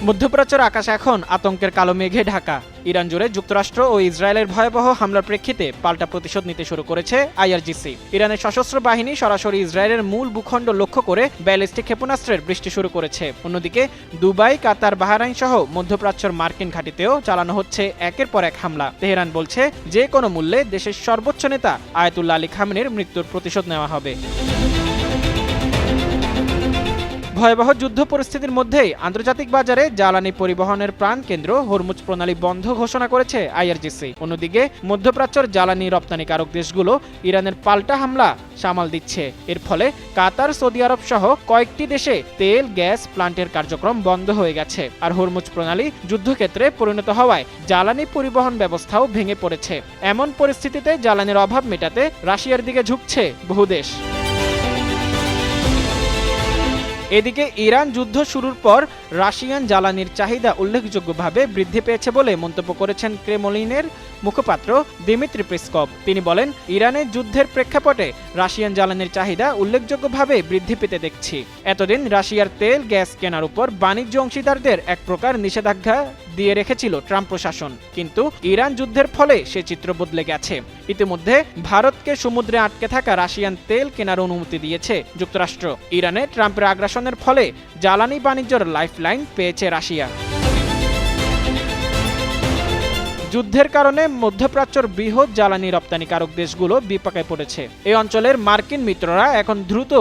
মধ্যপ্রাচ্যের আকাশ এখন আতঙ্কের কালো মেঘে ঢাকা। ইরান জুড়ে যুক্তরাষ্ট্র ও ইসরায়েলের ভয়াবহ হামলার প্রেক্ষিতে পাল্টা প্রতিশোধ নিতে শুরু করেছে আইআরজিসি। ইরানের সশস্ত্র বাহিনী সরাসরি ইসরায়েলের মূল ভূখণ্ড লক্ষ্য করে ব্যালিস্টিক ক্ষেপণাস্ত্রের বৃষ্টি শুরু করেছে। অন্যদিকে দুবাই, কাতার, বাহরাইন সহ মধ্যপ্রাচ্যের মার্কিন ঘাঁটিতেও চালানো হচ্ছে একের পর এক হামলা। তেহরান বলছে যে কোনো মূল্যে দেশের সর্বোচ্চ নেতা আয়াতুল্লাহ আলী খামেনির মৃত্যুর প্রতিশোধ নেওয়া হবে। ভয়াবহ যুদ্ধ পরিস্থিতির মধ্যেই আন্তর্জাতিক বাজারে জ্বালানি পরিবহনের প্রাণকেন্দ্র হরমুজ প্রণালী বন্ধ ঘোষণা করেছে আইআরজিসি। অন্যদিকে মধ্যপ্রাচ্যের জ্বালানি রপ্তানিকারক দেশগুলো ইরানের পাল্টা হামলা সামাল দিচ্ছে। এর ফলে কাতার, সৌদি আরব সহ কয়েকটি দেশে তেল, গ্যাস প্লান্টের কার্যক্রম বন্ধ হয়ে গেছে। আর হরমুজ প্রণালী যুদ্ধক্ষেত্রে পরিণত হওয়ায় জ্বালানি পরিবহন ব্যবস্থাও ভেঙে পড়েছে। এমন পরিস্থিতিতে জ্বালানির অভাব মেটাতে রাশিয়ার দিকে ঝুঁকছে বহু দেশ। এদিকে ইরান যুদ্ধ শুরুর পর রাশিয়ান জ্বালানির চাহিদা উল্লেখযোগ্যভাবে বৃদ্ধি পেয়েছে বলে মন্তব্য করেছেন ক্রেমলিনের মুখপাত্র দিমিত্রি পেসকভ। তিনি বলেন, ইরানের যুদ্ধের প্রেক্ষাপটে রাশিয়ান জ্বালানির চাহিদা উল্লেখযোগ্যভাবে বৃদ্ধি পেতে দেখছি। এতদিন রাশিয়ার তেল, গ্যাস কেনার উপর বাণিজ্য অংশীদারদের এক প্রকার নিষেধাজ্ঞা দিয়ে রেখেছিল ট্রাম্প প্রশাসন, কিন্তু ইরান যুদ্ধের ফলে সে চিত্র বদলে গেছে। ইতিমধ্যে ভারতকে সমুদ্রে আটকে থাকা রাশিয়ান তেল কেনার অনুমতি দিয়েছে যুক্তরাষ্ট্র। ইরানে ট্রাম্পের আগ্রাসনের ফলে জ্বালানি বাণিজ্যের লাইফলাইন পেয়েছে রাশিয়া। যুদ্ধের কারণে মধ্যপ্রাচ্যের বৃহৎ জ্বালানি রপ্তানিকারক দেশগুলো বিপাকে পড়েছে। এই অঞ্চলের মার্কিন মিত্ররা এখন দ্রুত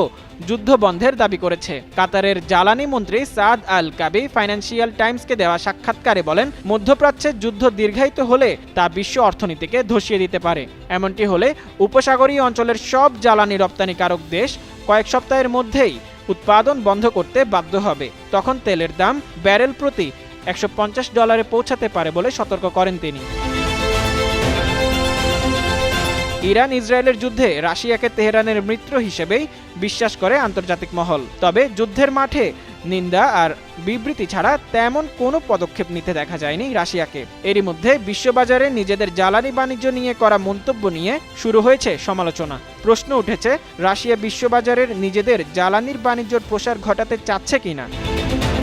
যুদ্ধ বন্ধের দাবি করেছে। কাতারের জ্বালানি মন্ত্রী সাদ আল কাবি ফাইন্যান্সিয়াল টাইমসকে দেওয়া সাক্ষাৎকারে বলেন, মধ্যপ্রাচ্যের যুদ্ধ দীর্ঘায়িত হলে তা বিশ্ব অর্থনীতিকে ধসিয়ে দিতে পারে। এমনটি হলে উপসাগরীয় অঞ্চলের সব জ্বালানি রপ্তানিকারক দেশ কয়েক সপ্তাহের মধ্যেই উৎপাদন বন্ধ করতে বাধ্য হবে। তখন তেলের দাম ব্যারেল প্রতি $150 পৌঁছাতে পারে বলে সতর্ক করেন তিনি। ইরান ইসরায়েলের যুদ্ধে রাশিয়াকে তেহরানের মিত্র হিসেবেই বিশ্বাস করে আন্তর্জাতিক মহল। তবে যুদ্ধের মাঠে নিন্দা আর বিবৃতি ছাড়া তেমন কোনো পদক্ষেপ নিতে দেখা যায়নি রাশিয়াকে। এরই মধ্যে বিশ্ববাজারে নিজেদের জ্বালানি বাণিজ্য নিয়ে করা মন্তব্য নিয়ে শুরু হয়েছে সমালোচনা। প্রশ্ন উঠেছে, রাশিয়া বিশ্ববাজারের নিজেদের জ্বালানির বাণিজ্যর প্রসার ঘটাতে চাচ্ছে কিনা।